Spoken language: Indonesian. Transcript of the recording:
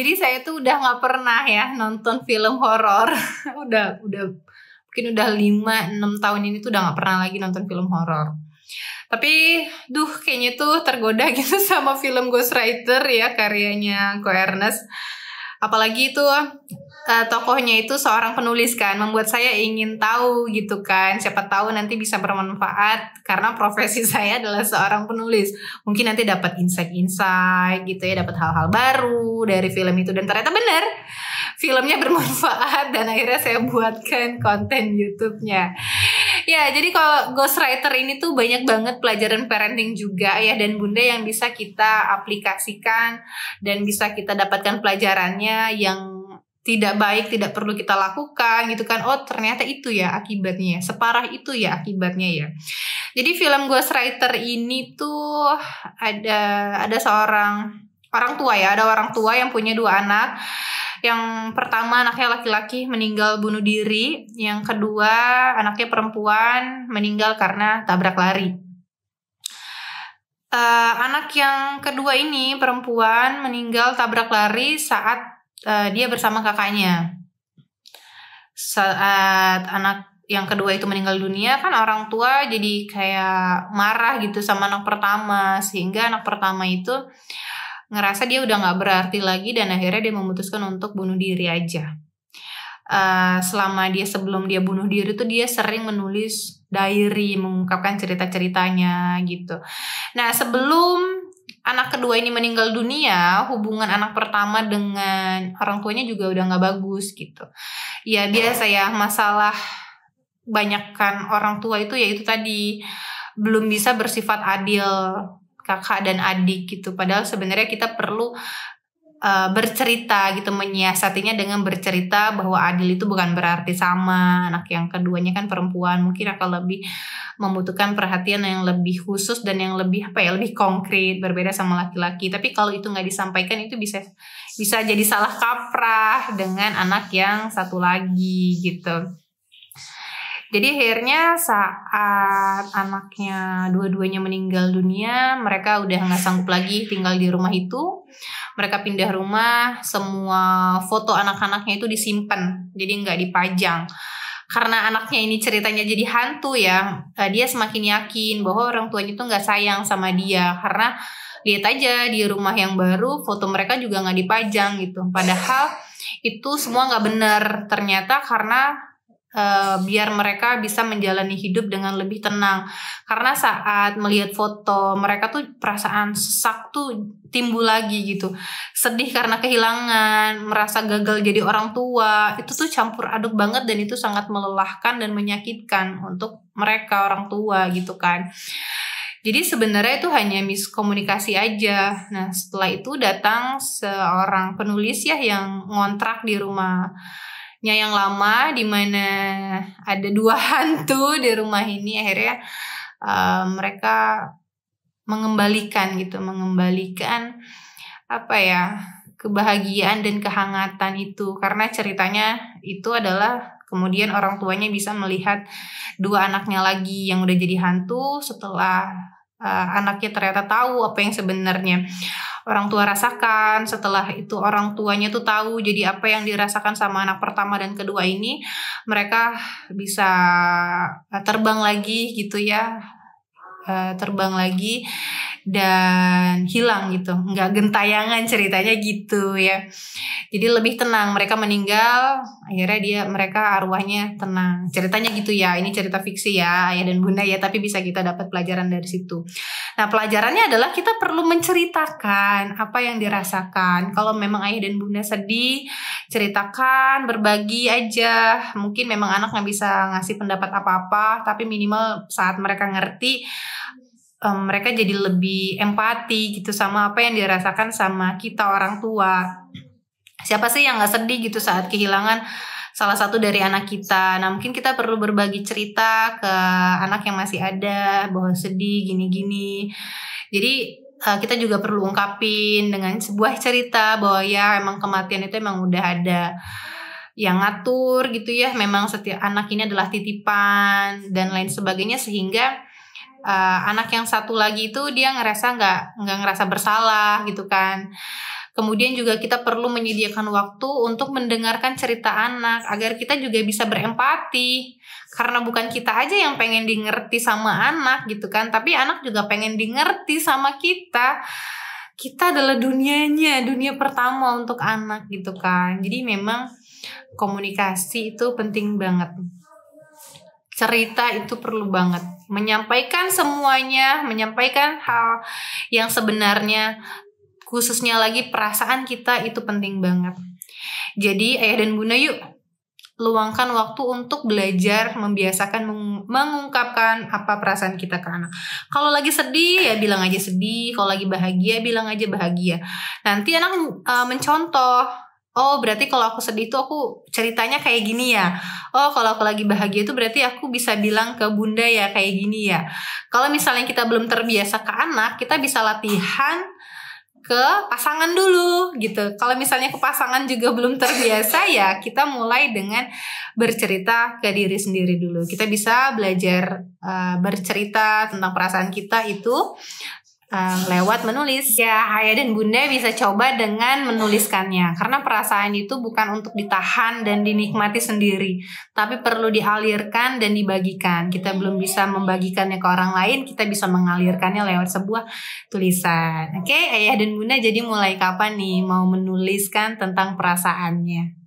Jadi saya tuh udah nggak pernah ya nonton film horor. udah mungkin udah 5-6 tahun ini tuh udah nggak pernah lagi nonton film horor. Tapi kayaknya tuh tergoda gitu sama film Ghostwriter ya, karyanya Ko Ernest. Apalagi itu tokohnya itu seorang penulis kan, membuat saya ingin tahu gitu kan. Siapa tahu nanti bisa bermanfaat karena profesi saya adalah seorang penulis. Mungkin nanti dapat insight gitu ya, dapat hal-hal baru dari film itu, dan ternyata benar filmnya bermanfaat dan akhirnya saya buatkan konten YouTube-nya. Ya, jadi kalau Ghostwriter ini tuh banyak banget pelajaran parenting juga ya dan bunda yang bisa kita aplikasikan dan bisa kita dapatkan pelajarannya yang tidak baik, tidak perlu kita lakukan gitu kan. Oh, ternyata itu ya akibatnya, separah itu ya akibatnya ya. Jadi film Ghostwriter ini tuh ada seorang orang tua ya, ada orang tua yang punya 2 anak. Yang pertama anaknya laki-laki meninggal bunuh diri, yang kedua anaknya perempuan meninggal karena tabrak lari. Anak yang kedua ini perempuan meninggal tabrak lari saat dia bersama kakaknya. Saat anak yang kedua itu meninggal dunia kan orang tua jadi kayak marah gitu sama anak pertama, sehingga anak pertama itu ngerasa dia udah gak berarti lagi dan akhirnya dia memutuskan untuk bunuh diri aja. Sebelum dia bunuh diri tuh dia sering menulis diary, mengungkapkan cerita-ceritanya gitu. Nah, sebelum anak kedua ini meninggal dunia, hubungan anak pertama dengan orang tuanya juga udah gak bagus gitu. Ya biasa ya, masalah banyakkan orang tua itu ya itu tadi, belum bisa bersifat adil kakak dan adik gitu. Padahal sebenarnya kita perlu bercerita gitu, menyiasatinya dengan bercerita bahwa adil itu bukan berarti sama. Anak yang keduanya kan perempuan, mungkin akan lebih membutuhkan perhatian yang lebih khusus dan yang lebih lebih konkret, berbeda sama laki-laki. Tapi kalau itu nggak disampaikan itu bisa jadi salah kaprah dengan anak yang satu lagi gitu. Jadi akhirnya saat anaknya dua-duanya meninggal dunia, mereka udah gak sanggup lagi tinggal di rumah itu. Mereka pindah rumah, semua foto anak-anaknya itu disimpan, jadi gak dipajang. Karena anaknya ini ceritanya jadi hantu ya, dia semakin yakin bahwa orang tuanya itu gak sayang sama dia. Karena lihat aja di rumah yang baru, foto mereka juga gak dipajang gitu. Padahal itu semua gak benar. Ternyata karena biar mereka bisa menjalani hidup dengan lebih tenang. Karena saat melihat foto mereka tuh perasaan sesak tuh timbul lagi gitu. Sedih karena kehilangan, merasa gagal jadi orang tua. Itu tuh campur aduk banget dan itu sangat melelahkan dan menyakitkan untuk mereka orang tua gitu kan. Jadi sebenarnya itu hanya miskomunikasi aja. Nah, setelah itu datang seorang penulis ya yang ngontrak di rumahnya yang lama, di mana ada 2 hantu di rumah ini. Akhirnya mereka mengembalikan kebahagiaan dan kehangatan itu, karena ceritanya itu adalah kemudian orang tuanya bisa melihat 2 anaknya lagi yang udah jadi hantu setelah anaknya ternyata tahu apa yang sebenarnya orang tua rasakan. Setelah itu orang tuanya tuh tahu jadi apa yang dirasakan sama anak pertama dan kedua ini, mereka bisa terbang lagi gitu ya, terbang lagi dan hilang gitu, nggak gentayangan ceritanya gitu ya. Jadi lebih tenang, mereka meninggal, akhirnya mereka arwahnya tenang. Ceritanya gitu ya, ini cerita fiksi ya ayah dan bunda ya, tapi bisa kita dapat pelajaran dari situ. Nah, pelajarannya adalah kita perlu menceritakan apa yang dirasakan. Kalau memang ayah dan bunda sedih, ceritakan, berbagi aja. Mungkin memang anak nggak bisa ngasih pendapat apa-apa, tapi minimal saat mereka ngerti, mereka jadi lebih empati gitu sama apa yang dirasakan sama kita orang tua. Siapa sih yang gak sedih gitu saat kehilangan salah satu dari anak kita. Nah, mungkin kita perlu berbagi cerita ke anak yang masih ada bahwa sedih gini-gini. Jadi kita juga perlu ungkapin dengan sebuah cerita bahwa ya emang kematian itu emang udah ada yang ngatur gitu ya. Memang setiap anak ini adalah titipan dan lain sebagainya, sehingga anak yang satu lagi itu dia nggak ngerasa bersalah gitu kan. Kemudian juga kita perlu menyediakan waktu untuk mendengarkan cerita anak agar kita juga bisa berempati. Karena bukan kita aja yang pengen dimengerti sama anak gitu kan, tapi anak juga pengen dimengerti sama kita. Kita adalah dunianya, dunia pertama untuk anak gitu kan. Jadi memang komunikasi itu penting banget. Cerita itu perlu banget, menyampaikan semuanya, menyampaikan hal yang sebenarnya, khususnya lagi perasaan kita itu penting banget. Jadi ayah dan bunda yuk luangkan waktu untuk belajar membiasakan mengungkapkan apa perasaan kita ke anak. Kalau lagi sedih ya bilang aja sedih, kalau lagi bahagia bilang aja bahagia. Nanti anak mencontoh, oh berarti kalau aku sedih itu aku ceritanya kayak gini ya. Oh kalau aku lagi bahagia itu berarti aku bisa bilang ke bunda ya kayak gini ya. Kalau misalnya kita belum terbiasa ke anak, kita bisa latihan ke pasangan dulu gitu. Kalau misalnya ke pasangan juga belum terbiasa ya kita mulai dengan bercerita ke diri sendiri dulu. Kita bisa belajar bercerita tentang perasaan kita itu lewat menulis. Ya, ayah dan bunda bisa coba dengan menuliskannya. Karena perasaan itu bukan untuk ditahan dan dinikmati sendiri, tapi perlu dialirkan dan dibagikan. Kita belum bisa membagikannya ke orang lain, kita bisa mengalirkannya lewat sebuah tulisan. Oke, ayah dan bunda, jadi mulai kapan nih mau menuliskan tentang perasaannya?